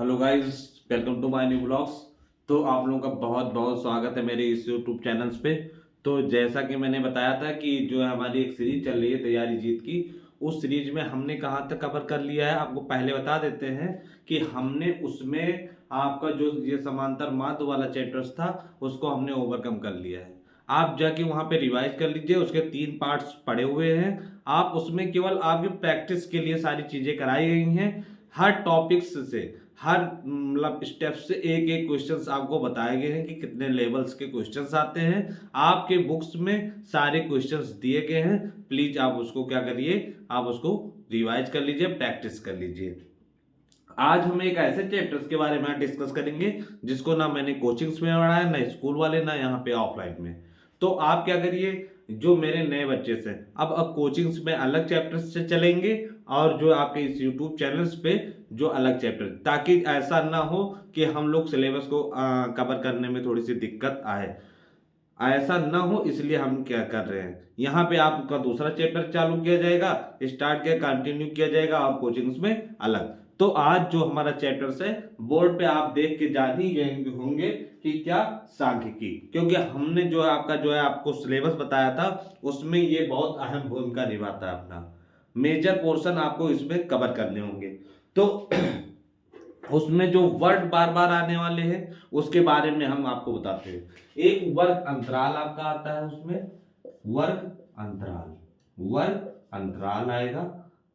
Hello guys, welcome to my new blogs. तो आप लोगों का बहुत बहुत स्वागत है मेरे इस यूट्यूब चैनल्स पे। तो जैसा कि मैंने बताया था कि जो है हमारी एक सीरीज चल रही है तैयारी जीत की, उस सीरीज में हमने कहाँ तक कवर कर लिया है आपको पहले बता देते हैं कि हमने उसमें आपका जो ये समांतर माध्य वाला चैप्टर्स था उसको हमने ओवरकम कर लिया है। आप जाके वहाँ पे रिवाइज कर लीजिए, उसके 3 पार्ट्स पड़े हुए हैं। आप उसमें केवल आपकी प्रैक्टिस के लिए सारी चीज़ें कराई गई हैं। हर टॉपिक्स से, हर मतलब स्टेप से एक एक क्वेश्चंस आपको बताए गए हैं कि कितने लेवल्स के क्वेश्चंस आते हैं। आपके बुक्स में सारे क्वेश्चंस दिए गए हैं। प्लीज आप उसको क्या करिए, आप उसको रिवाइज कर लीजिए, प्रैक्टिस कर लीजिए। आज हम एक ऐसे चैप्टर्स के बारे में डिस्कस करेंगे जिसको ना मैंने कोचिंग्स में पढ़ाया, ना स्कूल वाले, ना यहाँ पे ऑफलाइन में। तो आप क्या करिए, जो मेरे नए बच्चे से अब कोचिंग्स में अलग चैप्टर्स से चलेंगे और जो आपके इस यूट्यूब चैनल्स पे जो अलग चैप्टर, ताकि ऐसा ना हो कि हम लोग सिलेबस को कवर करने में थोड़ी सी दिक्कत आए। ऐसा ना हो इसलिए हम क्या कर रहे हैं, यहाँ पे आपका दूसरा चैप्टर चालू किया जाएगा, स्टार्ट किया कंटिन्यू किया जाएगा और कोचिंग्स में अलग। तो आज जो हमारा चैप्टर्स है बोर्ड पे आप देख के जान ही गए होंगे कि क्या, सांख्यिकी। क्योंकि हमने जो है आपका जो है आपको सिलेबस बताया था उसमें ये बहुत अहम भूमिका निभाता है अपना। मेजर पोर्शन आपको इसमें कवर करने होंगे। तो उसमें जो वर्ड बार बार आने वाले हैं उसके बारे में हम आपको बताते हैं। एक वर्ग अंतराल आपका आता है, उसमें वर्ग अंतराल, वर्ग अंतराल आएगा,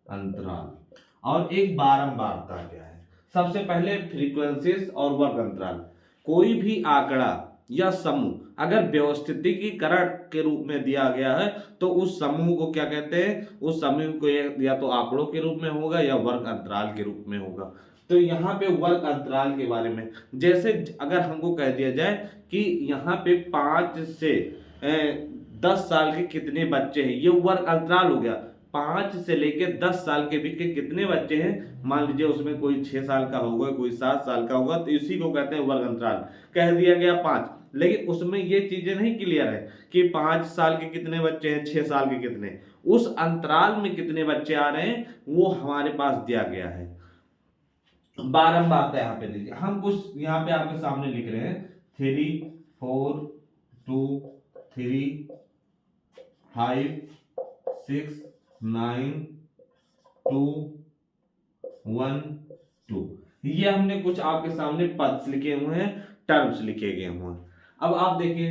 अंतराल। और एक बारंबारता क्या है। सबसे पहले फ्रीक्वेंसीज और वर्ग अंतराल। कोई भी आंकड़ा या समूह अगर व्यवस्थितीकरण के रूप में दिया गया है तो उस समूह को क्या कहते हैं, उस समूह को या तो आंकड़ों के रूप में होगा या वर्ग अंतराल के रूप में होगा। तो यहाँ पे वर्ग अंतराल के बारे में, जैसे अगर हमको कह दिया जाए कि यहाँ पे 5 से 10 साल के कितने बच्चे हैं, ये वर्ग अंतराल हो गया। 5 से लेकर 10 साल के बीच के कितने बच्चे हैं, मान लीजिए उसमें कोई 6 साल का होगा, कोई 7 साल का होगा, तो इसी को कहते हैं वर्ग अंतराल। कह दिया गया 5, लेकिन उसमें ये चीजें नहीं क्लियर है कि 5 साल के कितने बच्चे हैं, 6 साल के कितने, उस अंतराल में कितने बच्चे आ रहे हैं वो हमारे पास दिया गया है। बारंबारता यहाँ पे देखिए, हम कुछ यहाँ पे आपके सामने लिख रहे हैं 3 4 2 3 5 6 9 2 1 2। ये हमने कुछ आपके सामने पद्स लिखे हुए हैं, टर्म्स लिखे गए हुए हैं। अब आप देखिए,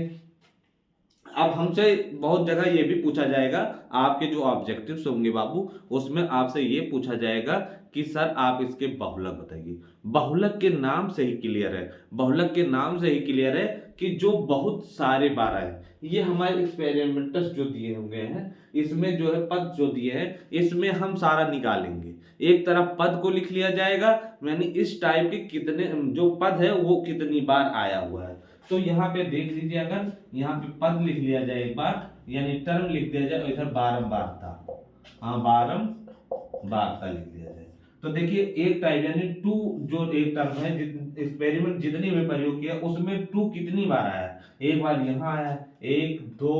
अब हमसे बहुत जगह ये भी पूछा जाएगा, आपके जो ऑब्जेक्टिव्स होंगे बाबू उसमें आपसे ये पूछा जाएगा कि सर आप इसके बहुलक बताइए। बहुलक के नाम से ही क्लियर है, बहुलक के नाम से ही क्लियर है कि जो बहुत सारे बार आए। ये हमारे एक्सपेरिमेंटस जो दिए हुए हैं इसमें जो है पद जो दिए हैं इसमें हम सारा निकालेंगे। एक तरफ पद को लिख लिया जाएगा, यानी इस टाइप के कितने जो पद है वो कितनी बार आया हुआ है। तो यहाँ पे देख लीजिए, अगर यहाँ पे पद लिख लिया जाए एक बार, यानी टर्म लिख दिया जाए, और इधर बारंबारता, हाँ बारंबारता लिख दिया जाए, तो देखिए एक टाइप यानी टू जो एक टर्म है, एक्सपेरिमेंट जितनी भी प्रयोग किया उसमें टू कितनी बार आया है, एक बार यहाँ आया है, 1 2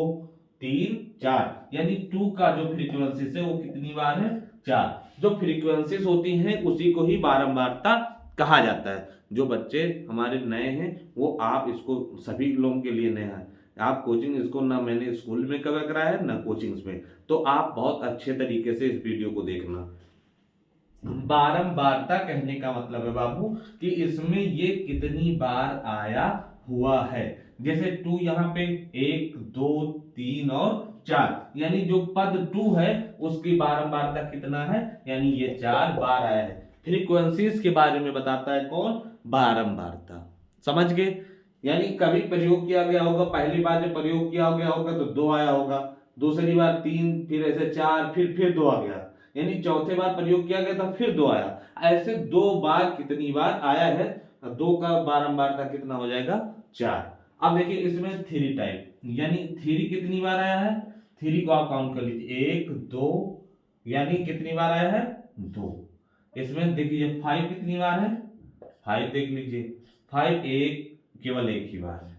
3 4, यानी टू का जो फ्रीक्वेंसी है वो कितनी बार है, 4। जो फ्रीक्वेंसीज होती हैं उसी को ही बारंबारता कहा जाता है। जो बच्चे हमारे नए हैं वो आप इसको, सभी लोगों के लिए नया है, आप कोचिंग इसको ना मैंने स्कूल में कवर कराया है ना कोचिंग्स में, तो आप बहुत अच्छे तरीके से इस वीडियो को देखना। बारंबारता कहने का मतलब है बाबू कि इसमें ये कितनी बार आया हुआ है। जैसे टू यहाँ पे 1 2 3 और 4, यानी जो पद टू है उसकी बारंबारता कितना है, यानी ये 4 बार आया है। फ्रीक्वेंसीज के बारे में बताता है कौन, बारंबारता। समझ गए, यानी कभी प्रयोग किया गया होगा, पहली बार जब प्रयोग किया गया होगा तो 2 आया होगा, दूसरी बार 3, फिर ऐसे 4, फिर 2 आ गया, यानी चौथे बार प्रयोग किया गया था फिर 2 आया। ऐसे 2 बार कितनी बार आया है, 2 का बारंबारता कितना हो जाएगा, 4। अब देखिए इसमें 3 टाइप, यानी 3 कितनी बार आया है, 3 को आप काउंट कर लीजिए, 1 2, यानी कितनी बार आया है, 2। इसमें देखिए 5 कितनी बार है, 5 देख लीजिए, 5 एक केवल एक ही बार है,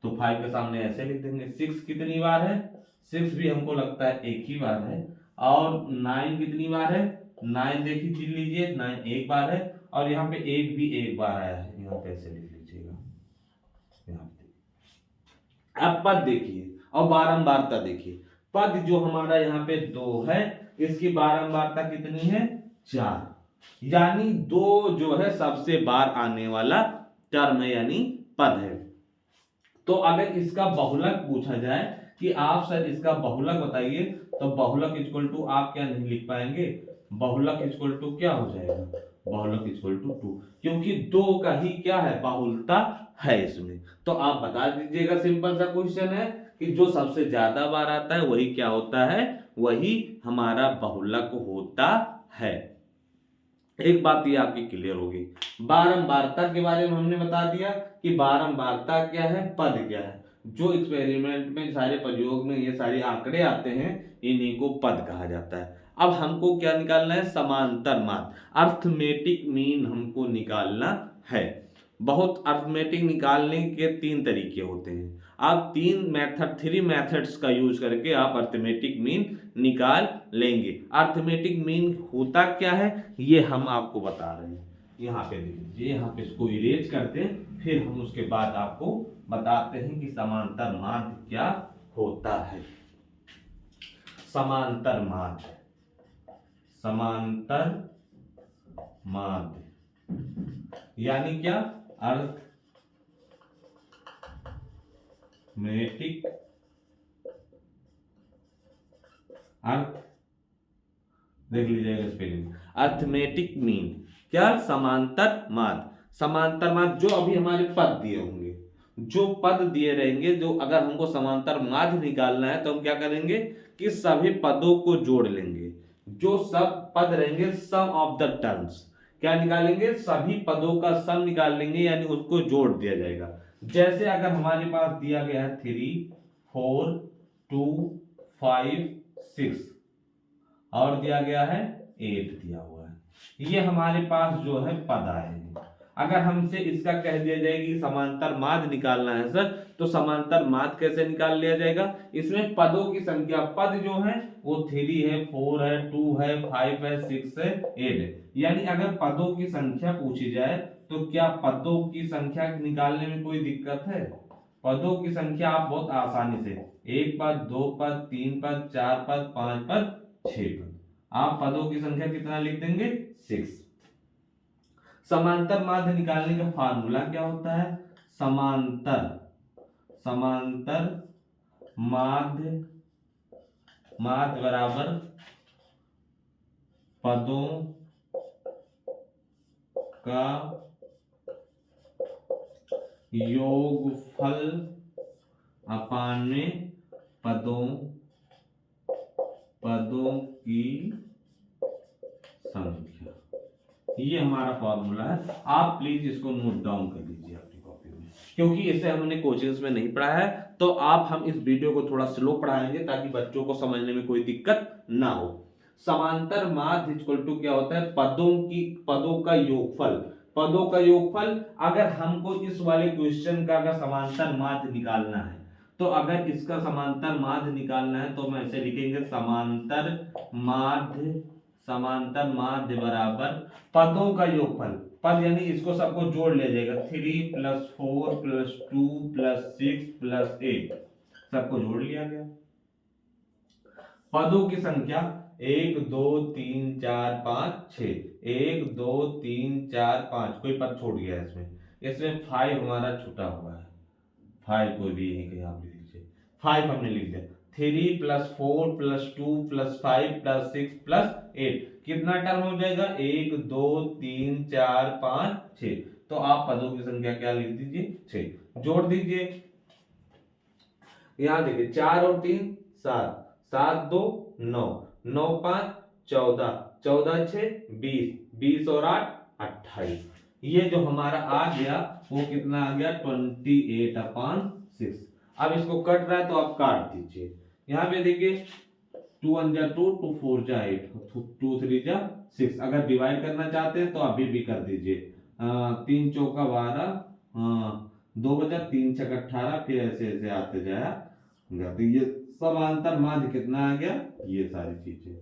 तो 5 के सामने ऐसे लिख देंगे। 6 कितनी बार है, 6 भी हमको लगता है एक ही बार है। और 9 कितनी बार है, 9 देख लीजिए, 9 एक बार है। और यहाँ पे एक भी एक बार आया है, यहाँ पे ऐसे लिख लीजिएगा। यहाँ पे अब पद देखिए और बारंबारता देखिए। पद जो हमारा यहाँ पे 2 है, इसकी बारंबारता कितनी है? 4, यानी 2 जो है सबसे बार आने वाला टर्म है, यानी पद है। तो अगर इसका बहुलक पूछा जाए कि आप सर इसका बहुलक बताइए, तो बहुलक इक्वल टू आप क्या नहीं लिख पाएंगे, बहुलक इक्वल टू क्या हो जाएगा, बहुलक इक्वल टू 2, क्योंकि 2 का ही क्या है, बहुलता है इसमें। तो आप बता दीजिएगा, सिंपल सा क्वेश्चन है कि जो सबसे ज्यादा बार आता है वही क्या होता है, वही हमारा बहुलक होता है। एक बात ये आपकी क्लियर होगी। बारंबारता के बारे में हमने बता दिया कि बारंबारता क्या है, पद क्या है। जो एक्सपेरिमेंट में सारे प्रयोग में ये सारे आंकड़े आते हैं, इन्हीं को पद कहा जाता है। अब हमको क्या निकालना है, समांतर मान, अर्थमेटिक मीन हमको निकालना है। बहुत अर्थमेटिक निकालने के 3 तरीके होते हैं। आप 3 मेथड्स का यूज करके आप अर्थमेटिक मीन निकाल लेंगे। अर्थमेटिक मीन होता क्या है, ये हम आपको बता रहे हैं। यहाँ पे देख लीजिए, यहाँ पे इसको इरेज करते हैं, फिर हम उसके बाद आपको बताते हैं कि समांतर माध्य क्या होता है। समांतर माध्य, समांतर माध्य यानी क्या, अर्थमेटिक, अर्थ देख लीजिएगा स्पेलिंग, अर्थमेटिक मीन क्या, समांतर माध्य। समांतर माध्य जो अभी हमारे पद दिए होंगे, जो पद दिए रहेंगे, जो अगर हमको समांतर माध्य निकालना है तो हम क्या करेंगे कि सभी पदों को जोड़ लेंगे। जो सब पद रहेंगे, सम ऑफ द टर्म्स, क्या निकालेंगे, सभी पदों का सम निकाल लेंगे, यानी उसको जोड़ दिया जाएगा। जैसे अगर हमारे पास दिया गया है 3, 4, 2, 5, 6 और दिया गया है 8 दिया हुआ है, ये हमारे पास जो है पद आए हैं। अगर हमसे इसका कह दिया जाए कि समांतर माध्य निकालना है सर, तो समांतर माध्य कैसे निकाल लिया जाएगा, इसमें पदों की संख्या, पद जो है वो 3 है, 4 है, 2 है, 5 है, 6 है, 8 है। यानी अगर पदों की संख्या पूछी जाए तो क्या पदों की संख्या निकालने में कोई दिक्कत है? पदों की संख्या आप बहुत आसानी से 1 पद, 2 पद, 3 पद, 4 पद, 5 पद, 6 पद, आप पदों की संख्या कितना लिख देंगे, 6। समांतर माध्य निकालने का फार्मूला क्या होता है, समांतर, समांतर माध्य, माध्य बराबर पदों का योगफल अपान में पदों की संख्या, ये हमारा फॉर्मूला है। आप प्लीज इसको नोट डाउन कर लीजिए अपनी कॉपी में, क्योंकि इसे हमने कोचिंग्स में नहीं पढ़ा है। तो हम इस वीडियो को थोड़ा स्लो पढ़ाएंगे ताकि बच्चों को समझने में कोई दिक्कत ना हो। समांतर माध्य इक्वल टू क्या होता है, पदों का योगफल। पदों का योगफल, अगर हमको इस वाले क्वेश्चन का अगर समांतर माध्य निकालना है, तो अगर इसका समांतर माध्य निकालना है तो हम ऐसे लिखेंगे, समांतर माध्य, समांतर माध्य बराबर पदों का योगफल, पद यानी इसको सबको जोड़ लिया जाएगा, 3 + 4 + 2 + 6 + 8, सबको जोड़ लिया गया। पदों की संख्या 1 2 3 4 5 6, 1 2 3 4 5, कोई पद छोड़ गया है इसमें 5 हमारा छूटा हुआ है, 5 कोई भी यही कहीं आप लिख लीजिए, 5 हमने लिख दिया। 3 + 4 + 2 + 5 + 6 + 8, कितना टर्म हो जाएगा, 1 2 3 4 5 6। तो आप पदों की संख्या क्या लिख दीजिए, 6, जोड़ दीजिए। यहां देखिए 4 और 3 7, 7 2 9, 9 5 14, 14 6 20, 20 और 8 28। ये जो हमारा आ गया वो कितना आ गया, 28/6। अब इसको कट रहा है तो आप काट दीजिए। यहाँ पे देखिए 2 1 जा 2, 2 4 जा 8, 2 3 जा 6। अगर डिवाइड करना चाहते हैं तो अभी भी कर दीजिए, 3 चौका 12, 2 बजा 3 छक 18, फिर ऐसे ऐसे आते जाया। तो ये समांतर माध्य कितना आ गया, ये सारी चीजें।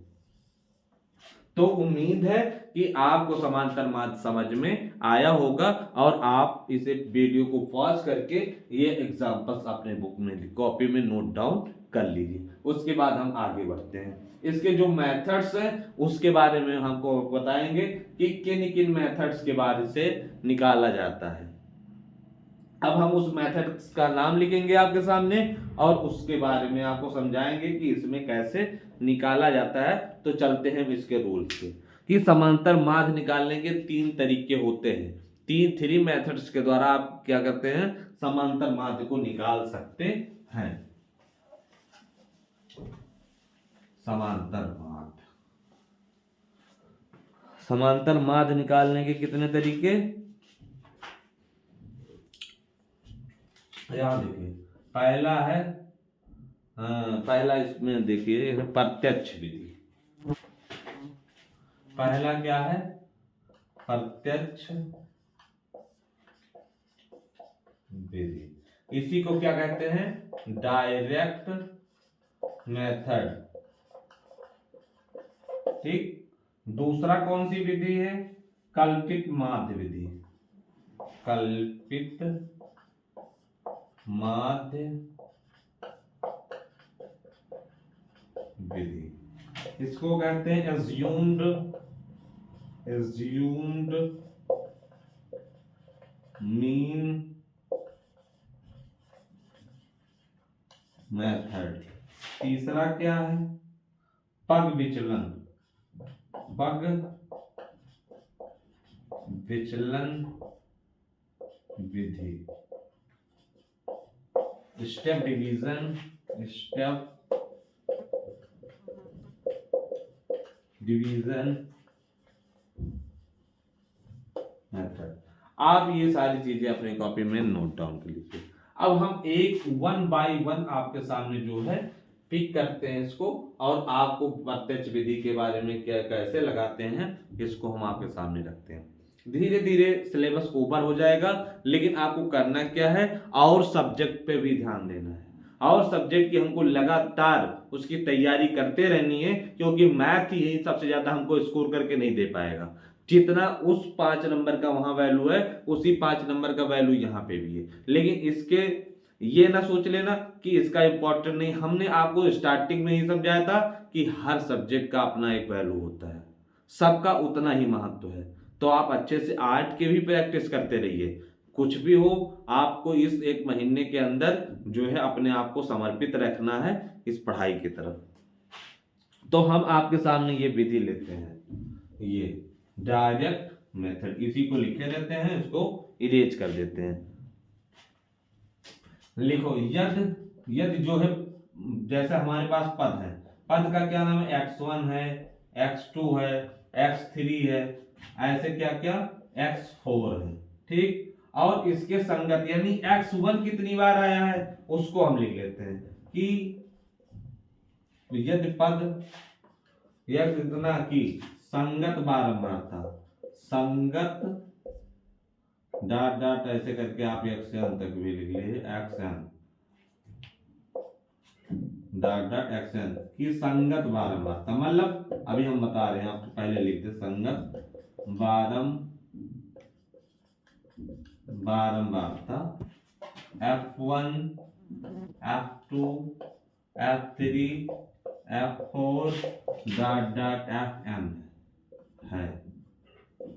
तो उम्मीद है कि आपको समांतर माध्य समझ में आया होगा और आप इसे वीडियो को पॉज करके ये एग्जांपल्स अपने बुक में कॉपी में नोट डाउन कर लीजिए। उसके बाद हम आगे बढ़ते हैं। इसके जो मेथड्स हैं उसके बारे में हमको बताएंगे कि किन किन मेथड्स के बाद से निकाला जाता है। अब हम उस मेथड्स का नाम लिखेंगे आपके सामने और उसके बारे में आपको समझाएंगे कि इसमें कैसे निकाला जाता है। तो चलते हैं इसके रूल्स पे कि समांतर माध्य निकालने के 3 तरीके होते हैं। 3 मेथड्स के द्वारा आप क्या करते हैं, समांतर माध्य को निकाल सकते हैं। समांतर माध्य निकालने के कितने तरीके, यहाँ देखिए पहला है, पहला इसमें देखिए प्रत्यक्ष विधि। पहला क्या है, प्रत्यक्ष विधि। इसी को क्या कहते हैं, डायरेक्ट मेथड। ठीक। दूसरा कौन सी विधि है, कल्पित माध्य विधि। कल्पित माध्य विधि, इसको कहते हैं एज्यूम्ड मीन मेथड। तीसरा क्या है, पग विचलन विधि। Step division method. आप ये सारी चीजें अपने कॉपी में नोट डाउन कर लीजिए। अब हम एक 1 बाय 1 आपके सामने जो है पिक करते हैं इसको, और आपको प्रत्यक्ष विधि के बारे में क्या कैसे लगाते हैं इसको हम आपके सामने रखते हैं। धीरे धीरे सिलेबस ऊपर हो जाएगा, लेकिन आपको करना क्या है, और सब्जेक्ट पे भी ध्यान देना है। और सब्जेक्ट की हमको लगातार उसकी तैयारी करते रहनी है, क्योंकि मैथ ही सबसे ज्यादा हमको स्कोर करके नहीं दे पाएगा। जितना उस 5 नंबर का वहां वैल्यू है, उसी 5 नंबर का वैल्यू यहाँ पे भी है। लेकिन इसके ये ना सोच लेना कि इसका इंपॉर्टेंट नहीं। हमने आपको स्टार्टिंग में ही समझाया था कि हर सब्जेक्ट का अपना एक वैल्यू होता है, सबका उतना ही महत्व है। तो आप अच्छे से आर्ट के भी प्रैक्टिस करते रहिए। कुछ भी हो, आपको इस 1 महीने के अंदर जो है अपने आप को समर्पित रखना है इस पढ़ाई की तरफ। तो हम आपके सामने ये विधि लेते हैं, ये डायरेक्ट मेथड, इसी को लिखे रहते हैं, इसको इरेज कर देते हैं। लिखो यदि जो है, जैसे हमारे पास पद है, पद का क्या नाम है, x1 है, x2 है, x3 है, ऐसे क्या क्या x4 है। ठीक। और इसके संगत यानी x1 कितनी बार आया है उसको हम लिख लेते हैं कि यदि पद यह इतना की संगत बारंबारता, संगत डॉट डॉट ऐसे करके आप xn तक भी लिख लीजिए, xn डॉट डॉट xn की संगत बारंबारता। मतलब अभी हम बता रहे हैं, आपको पहले लिख दे, संगत बारंबारता f1 f2 f3 f4 dot dot fn है।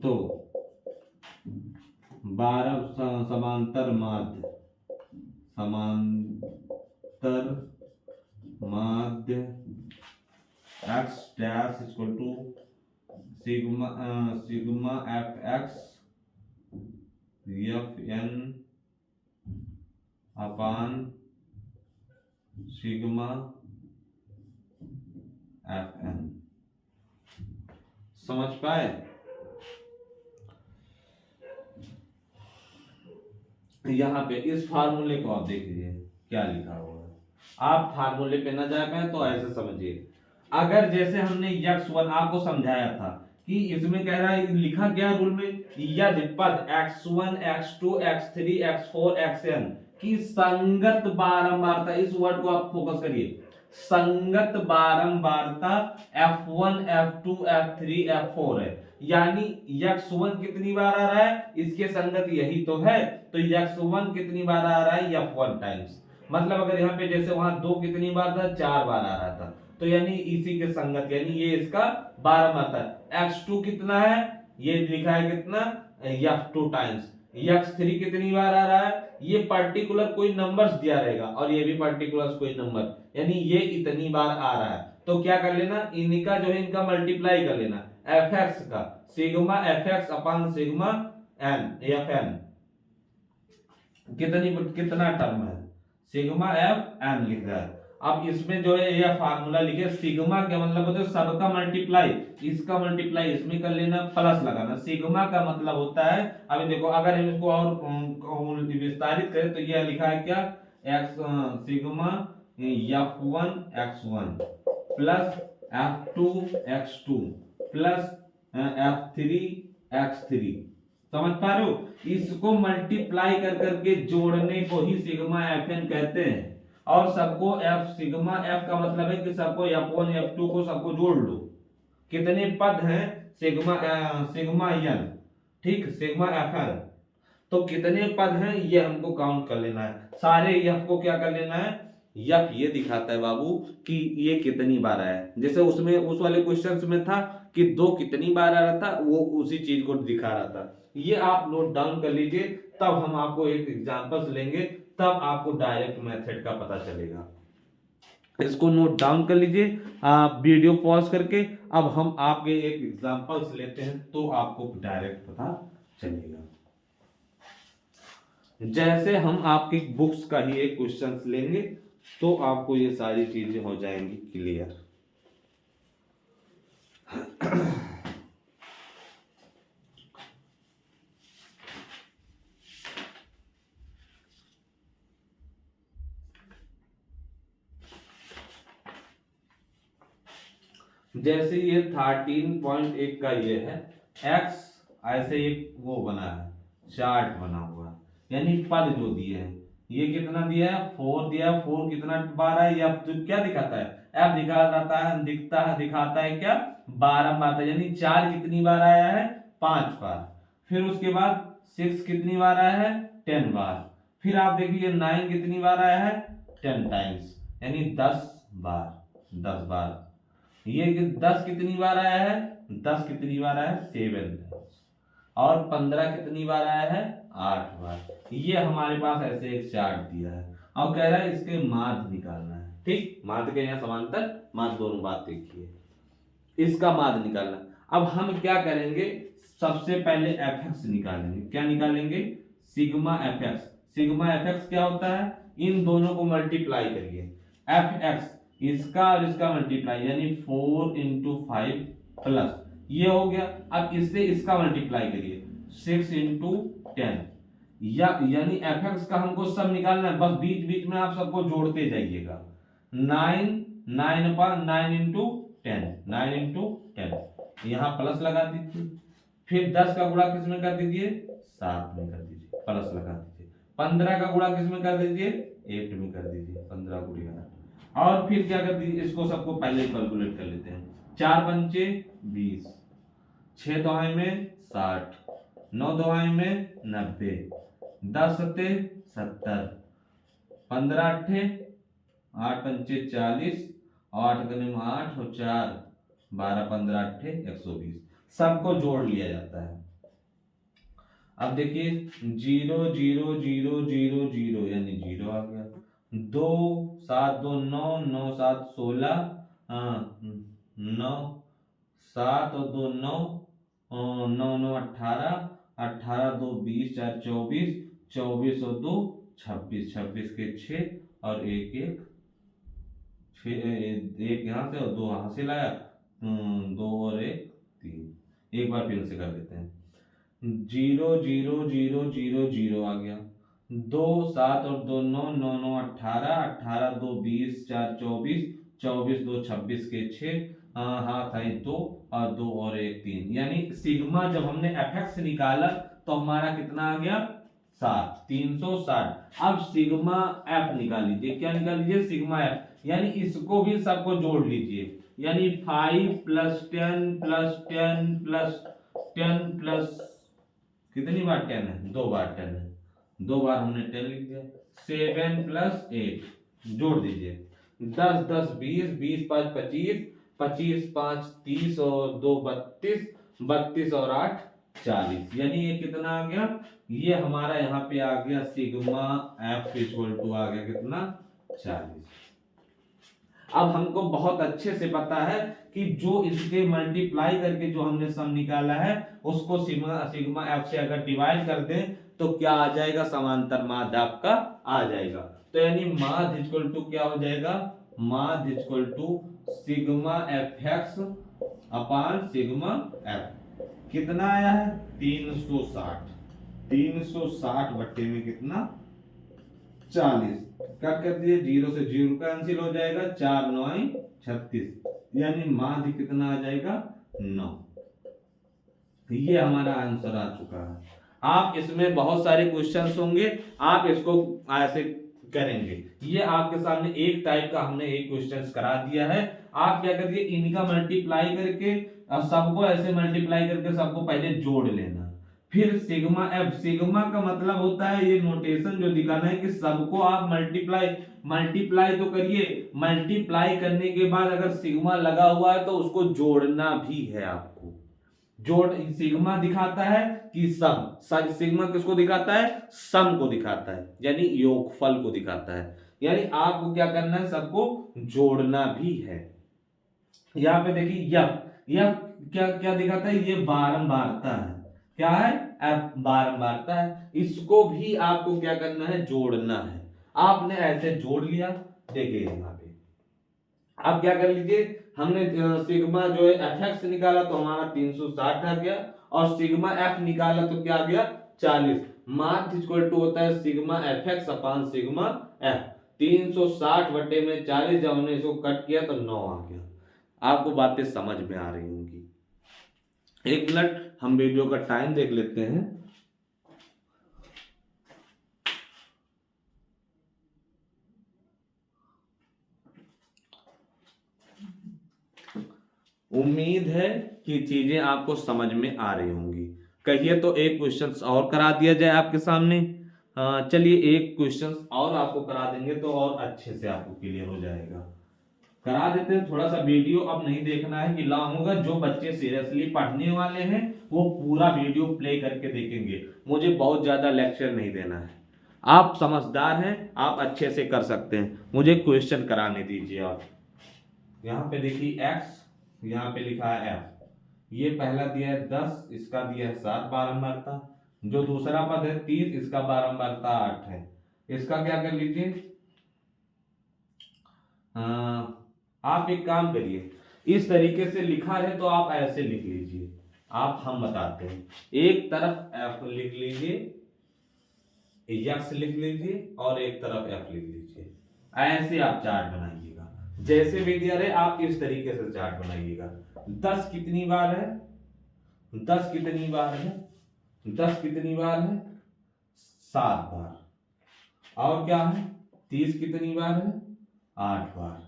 तो 12 समांतर माध्य x dash equal to sigma fx fn upon sigma fn। समझ पाए? यहाँ पे इस फार्मूले को आप देख लीजिए क्या लिखा हुआ है। आप फार्मूले पे ना जा पाए तो ऐसे समझिए, अगर जैसे हमने x1 आपको समझाया था कि इसमें कह रहा है, लिखा क्या रूल में, यदि पद x1 x2 x3 x4 xn की संगत बारंबारता, इस वर्ड को आप फोकस करिए, संगत बारंबारता F1 F2 F3 F4 है, यानी x1 कितनी बार आ रहा है, इसके संगत यही तो है, तो x1 कितनी बार आ रहा है, F1 टाइम्स। मतलब अगर यहाँ पे जैसे वहां 2 कितनी बार था, 4 बार आ रहा था, तो यानी इसी के संगत, यानी ये इसका बारंबारता है। x2 कितना है, ये लिखा है कितना, F2 टाइम्स। x3 कितनी बार आ रहा है, ये पर्टिकुलर कोई नंबर्स दिया रहेगा, और ये भी पर्टिकुलर कोई नंबर, यानी ये इतनी बार आ रहा है। तो क्या कर लेना, इनका जो है इनका मल्टीप्लाई कर लेना, fx का sigma fx upon sigma n fn, कितना टर्म है, सिग्मा fn लिख रहा है। अब इसमें जो है यह फार्मूला लिखे, सिग्मा का मतलब होता है सबका मल्टीप्लाई, इसका मल्टीप्लाई इसमें कर लेना, प्लस लगाना। सिग्मा का मतलब होता है, अभी देखो अगर हम इसको और विस्तारित करें तो यह लिखा है क्या, x sigma f1 x1 plus f2 x2 plus f3 x3। समझ पा रहे हो, इसको मल्टीप्लाई कर करके जोड़ने को ही सिग्मा fn कहते हैं। और सबको f सिग्मा f का मतलब है कि सबको f1 f2 को सबको जोड़ लो। कितने पद हैं, सिग्मा n, ठीक, सिग्मा fn, तो कितने पद हैं ये हमको काउंट कर लेना है। सारे f को क्या कर लेना है, f ये दिखाता है बाबू कि ये कितनी बार आया है। जैसे उसमें उस वाले क्वेश्चंस में था कि 2 कितनी बार आ रहा था, वो उसी चीज को दिखा रहा था। ये आप नोट डाउन कर लीजिए, तब हम आपको एक एग्जांपल्स लेंगे, तब आपको डायरेक्ट मेथड का पता चलेगा। इसको नोट डाउन कर लीजिए, आप वीडियो पॉज करके। अब हम आपके एक एग्जांपल्स लेते हैं तो आपको डायरेक्ट पता चलेगा। जैसे हम आपकी बुक्स का ही एक क्वेश्चंस लेंगे तो आपको ये सारी चीजें हो जाएंगी क्लियर। जैसे ये 13.1 का ये है, x ऐसे एक वो बना है, चार्ट बना हुआ, यानी पद जो दिए हैं, ये कितना दिया है, 4 दिया है। 4 कितना बार है, ये तो क्या दिखाता है, f दिखाता है क्या, 12 बार, यानी 4 कितनी बार आया है, 5 बार। फिर उसके बाद 6 कितनी बार आया है, 10 बार। फिर आप देखिए 9 कितनी बार आया है, 10 टाइम्स, यानी 10 बार, 10 बार। ये 10 कितनी बार आया है, 10 कितनी बार आया है, 7। और 15 कितनी बार आया है, 8 बार। ये हमारे पास ऐसे एक चार्ट दिया है और कह रहा है इसके माध्य निकालना है। ठीक, माध्य के यहाँ समांतर माध्य दोनों बात देखिए, इसका माध्य निकालना। अब हम क्या करेंगे, सबसे पहले fx निकालेंगे। क्या निकालेंगे, सिग्मा fx। सिग्मा fx क्या होता है, इन दोनों को मल्टीप्लाई करिए, fx इसका और इसका मल्टीप्लाई, यानी 4 × 5 प्लस ये हो गया। अब इससे इसका मल्टीप्लाई करिए, 6 × 10, यानी fx का हमको सब निकालना है, बस बीच बीच में आप सबको जोड़ते जाइएगा। 9 9 × 10, 9 × 10, यहाँ प्लस लगा दीजिए। फिर 10 का गुणा किस में कर दीजिए, 7 में कर दीजिए, प्लस लगा दीजिए। 15 का गुणा किस में कर दीजिए, 8 में कर दीजिए, 15 × 8। और फिर क्या कर दीजिए, इसको सबको पहले कैलकुलेट कर लेते हैं। 4 पंचे 20, 6 दोहाई में 60, 9 दोहाई में 90, 10 सत्ते 70, 15 अट्ठे 8 पंचे 40, 8 गने में 8 और 4 12, 15 अट्ठे 120। सबको जोड़ लिया जाता है। अब देखिए 0 0 0 0 0, यानी 0 आ गया। 2 7 2 9 9 7 16, 9 7 और 2 9, 9 9 18, 18 2 20, 4 24, 24 और 2 26, 26 के 6 और 1 1 6, 1 यहाँ से और 2 यहाँ से लाया, 2 और 1 3। एक बार फिर से कर लेते हैं। 0 0 0 0 0 आ गया। 2 7 और 2 9, 9 9 18, 18 2 20, 4 24, 24 2 26 के 6, हाथ आई 2 और 2 और 1 3। यानी सिग्मा जब हमने fx निकाला तो हमारा कितना आ गया, 360। अब सिग्मा एफ निकाल लीजिए। क्या निकाल लीजिए? Sigma F. यानी इसको भी सबको जोड़ लीजिए। यानी 5 प्लस 10 प्लस 10 प्लस 10 प्लस, कितनी बार 10 है? 2 बार 10 है, 2 बार हमने 10 लिख दिया। 7 प्लस 8 जोड़ दीजिए। 10 10 20, 20 5 25, 25 5 30 और 2 32, 32 और 8 40। यानी ये कितना आ गया? ये हमारा यहाँ पे आ गया सिग्मा एफ इक्वल टू आ गया कितना? 40। अब हमको बहुत अच्छे से पता है कि जो इसके मल्टीप्लाई करके जो हमने सम निकाला है उसको सिग्मा एफ से अगर डिवाइड कर दें तो क्या आ जाएगा? समांतर माध्य आपका आ जाएगा। तो यानी माध्य इक्वल टू क्या हो जाएगा? माध्य equal to sigma F X upon sigma F. कितना आया है? 360। 360 बट्टे में कितना? 40। कट कर दिए, 0 से 0 कैंसिल हो जाएगा, 4 9 36। यानी माध्य कितना आ जाएगा? 9। ये हमारा आंसर आ चुका है। आप इसमें बहुत सारे क्वेश्चंस होंगे, आप इसको ऐसे करेंगे। ये आपके सामने एक टाइप का हमने एक क्वेश्चंस करा दिया है। आप क्या करिए, इनका मल्टीप्लाई करके सबको ऐसे मल्टीप्लाई करके सबको पहले जोड़ लेना। फिर सिग्मा एफ, सिग्मा का मतलब होता है ये नोटेशन जो दिखाना है कि सबको आप मल्टीप्लाई तो करिए। मल्टीप्लाई करने के बाद अगर सिग्मा लगा हुआ है तो उसको जोड़ना भी है आपको। जोड़ सिग्मा दिखाता है कि सम, सिग्मा किसको दिखाता है? सम को दिखाता है, यानी योगफल को दिखाता है। यानी आपको क्या करना है? सबको जोड़ना भी है। यहाँ पे देखिए यह क्या क्या दिखाता है? ये बारंबारता है। क्या है? एफ बारंबारता है। इसको भी आपको क्या करना है? जोड़ना है। आपने ऐसे जोड़ लिया। देखिए यहाँ पे अब क्या कर लीजिए, हमने सिग्मा जो है एफ एक्स निकाला तो हमारा 360 आ गया, और सिग्मा एफ निकाला तो क्या आ गया? 40। माध्य इक्वल टू होता है sigma F X upon sigma F. 360 बटे में 40, जब हमने इसको कट किया तो 9 आ गया। आपको बातें समझ में आ रही होंगी। एक मिनट हम वीडियो का टाइम देख लेते हैं। उम्मीद है कि चीजें आपको समझ में आ रही होंगी। कहिए तो एक क्वेश्चन और करा दिया जाए आपके सामने। चलिए एक क्वेश्चन और आपको करा देंगे तो और अच्छे से आपको क्लियर हो जाएगा। करा देते हैं। थोड़ा सा वीडियो अब नहीं देखना है कि लॉन्ग होगा। जो बच्चे सीरियसली पढ़ने वाले हैं वो पूरा वीडियो प्ले करके देखेंगे। मुझे बहुत ज्यादा लेक्चर नहीं देना है। आप समझदार हैं, आप अच्छे से कर सकते हैं। मुझे क्वेश्चन कराने दीजिए। आप यहाँ पे देखिए x, यहाँ पे लिखा है f। ये पहला दिया है 10, इसका दिया है 7 बारंबारता। जो दूसरा पद है 30, इसका बारंबारता 8 है। इसका क्या कर लीजिए, आप एक काम करिए, इस तरीके से लिखा है तो आप ऐसे लिख लीजिए। आप हम बताते हैं, एक तरफ f लिख लीजिए, x लिख लीजिए, और एक तरफ f लिख लीजिए। ऐसे आप चार्ट बनाइएगा। जैसे भी दिया रहे आप इस तरीके से चार्ट बनाइएगा। 10 कितनी बार है? 10 कितनी बार है? 10 कितनी बार है? 7 बार। और क्या है? 30 कितनी बार है? 8 बार।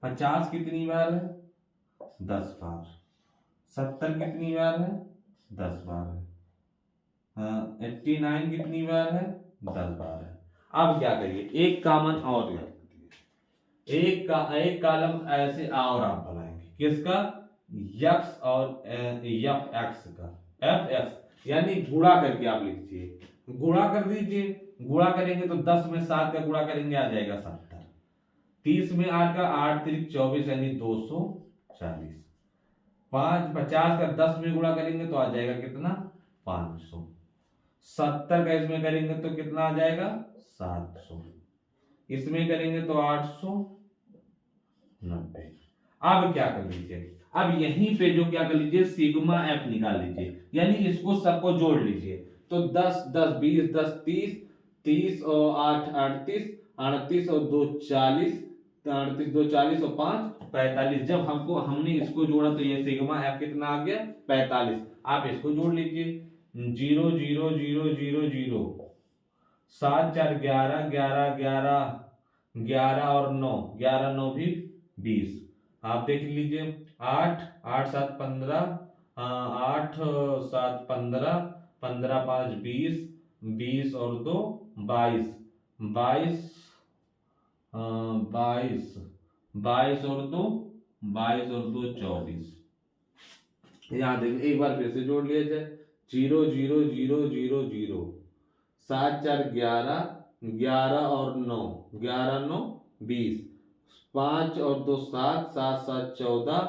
50 कितनी बार है? 10 बार। 70 कितनी बार है? 10 बार है। 89 कितनी बार है? 10 बार है। अब क्या करिए, एक कॉमन और एक कॉलम ऐसे और आप बनाएंगे। किसका? यक्स और एफ एक्स का। एफ एक्स यानी गुणा करके आप लिखिए। गुणा कर दीजिए। गुणा करेंगे तो 10 में 7 का गुणा करेंगे आ जाएगा 70। 30 में 8 का 8 3 24 यानी 240। 50 का 10 में गुणा करेंगे तो आ जाएगा कितना? 500। 70 का इसमें करेंगे तो कितना आ जाएगा? 700। इसमें करेंगे तो 890। अब क्या कर लीजिए, अब यहीं पे जो क्या कर लीजिए, सिग्मा एफ निकाल लीजिए। यानी इसको सबको जोड़ लीजिए। तो 10 10 20 10 30, 30 और 8 38, 38 और 2 40, 38 2 40 और 5 45। जब हमने इसको जोड़ा तो ये सिग्मा एफ कितना आ गया? 45। आप इसको जोड़ लीजिए। 0 0 0 0 0 7 4 11, 11 11 11 और 9, 11 9 भी 20। आप देख लीजिए 8 8 7 15, 8 7 15, 15 5 20, 20 और 2 22, 22 22, 22 और 2 22 और 2 24। यहाँ देखिए एक बार फिर से जोड़ लिया जाए, 0 0 0 0 0, 7 4 11, 11 और 9, 11 9 20, 5 और 2 7, 7 7 14,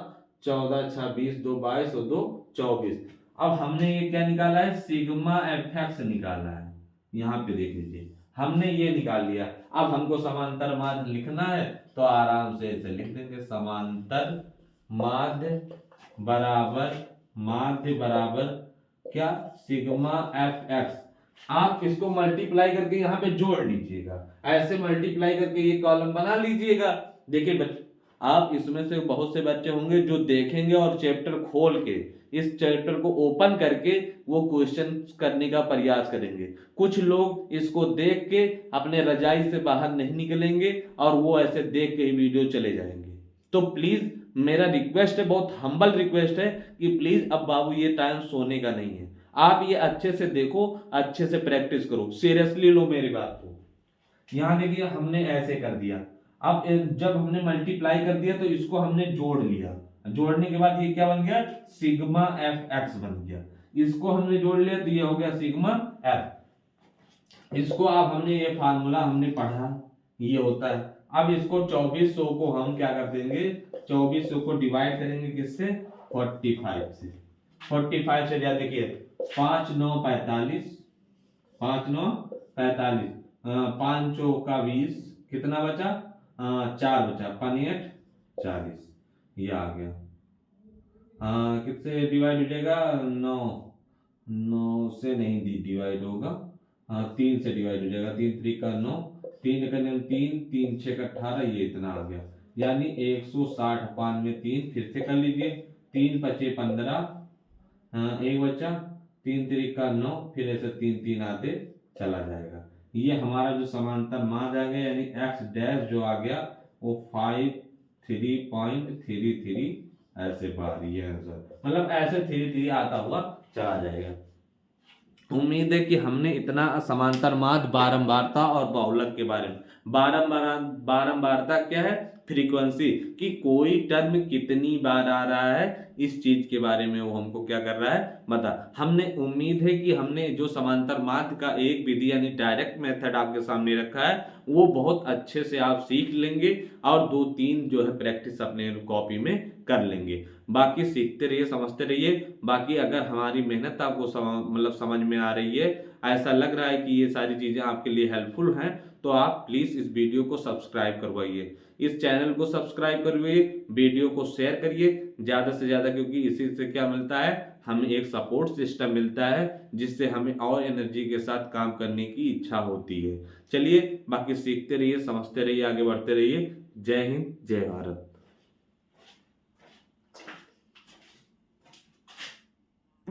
14 6 20, 2 22 और 2 24। अब हमने ये क्या निकाला है, सिग्मा एफ एक्स निकाला है। यहाँ पे देख लीजिए हमने ये निकाल लिया। अब हमको समांतर माध्य लिखना है तो आराम से ऐसे लिख देंगे, समांतर माध्य बराबर क्या, सिग्मा एफ एक्स। आप इसको मल्टीप्लाई करके यहाँ पे जोड़ लीजिएगा, ऐसे मल्टीप्लाई करके ये कॉलम बना लीजिएगा। देखिए आप इसमें से बहुत से बच्चे होंगे जो देखेंगे और चैप्टर खोल के, इस चैप्टर को ओपन करके वो क्वेश्चन करने का प्रयास करेंगे। कुछ लोग इसको देख के अपने रजाई से बाहर नहीं निकलेंगे और वो ऐसे देख के ही वीडियो चले जाएंगे। तो प्लीज मेरा रिक्वेस्ट है, बहुत हम्बल रिक्वेस्ट है कि प्लीज अब बाबू ये टाइम सोने का नहीं है, आप ये अच्छे से देखो, अच्छे से प्रैक्टिस करो, सीरियसली लो मेरी बात को। यहां देखिए हमने ऐसे कर दिया। अब जब हमने मल्टीप्लाई कर दिया तो इसको हमने जोड़ लिया, जोड़ने के बाद ये क्या बन गया, सिग्मा एफ एक्स बन गया। इसको हमने जोड़ लिया तो ये हो गया सिग्मा एफ। इसको अब हमने ये फार्मूला हमने पढ़ा, ये होता है। अब इसको 2400 को हम क्या कर देंगे, 2400 को डिवाइड करेंगे किससे, 45 से। 45 से जाए देखिए 5 9 45, 5 9 45, 5 चौका 20, कितना बचा, 4 बचा, 5 40, ये आ गया। किससे डिवाइड हो जाएगा, 9 9 से नहीं डिवाइड होगा, 3 से डिवाइड हो जाएगा, 3 3 का 9, 3 का 3, 3 6 का 18, ये इतना आ गया, यानी 160 पान में 3, फिर से कर लीजिए, 3 5 15, एक बचा, 3 3 का 9, फिर ऐसे 3 3 आते चला जाएगा। ये हमारा जो समांतर माध्य आ गया, यानी एक्स डैश जो आ गया वो 53.33 ऐसे बाहर, ये आंसर मतलब ऐसे 33 आता हुआ चला जाएगा। उम्मीद है कि हमने इतना समांतर माध्य, बारंबारता और बहुलक के बारे में, बारंबारता क्या है, फ्रीक्वेंसी कि कोई टर्म कितनी बार आ रहा है, इस चीज के बारे में वो हमको क्या कर रहा है बता। हमने उम्मीद है कि हमने जो समांतर माध्य का एक विधि यानी डायरेक्ट मेथड आपके सामने रखा है वो बहुत अच्छे से आप सीख लेंगे और 2-3 जो है प्रैक्टिस अपने कॉपी में कर लेंगे। बाकी सीखते रहिए, समझते रहिए। बाकी अगर हमारी मेहनत आपको मतलब समझ में आ रही है, ऐसा लग रहा है कि ये सारी चीजें आपके लिए हेल्पफुल हैं, तो आप प्लीज इस वीडियो को सब्सक्राइब करवाइए, इस चैनल को सब्सक्राइब करिए, वीडियो को शेयर करिए ज्यादा से ज्यादा, क्योंकि इसी से क्या मिलता है, हमें एक सपोर्ट सिस्टम मिलता है जिससे हमें और एनर्जी के साथ काम करने की इच्छा होती है। चलिए बाकी सीखते रहिए, समझते रहिए, आगे बढ़ते रहिए। जय हिंद, जय भारत।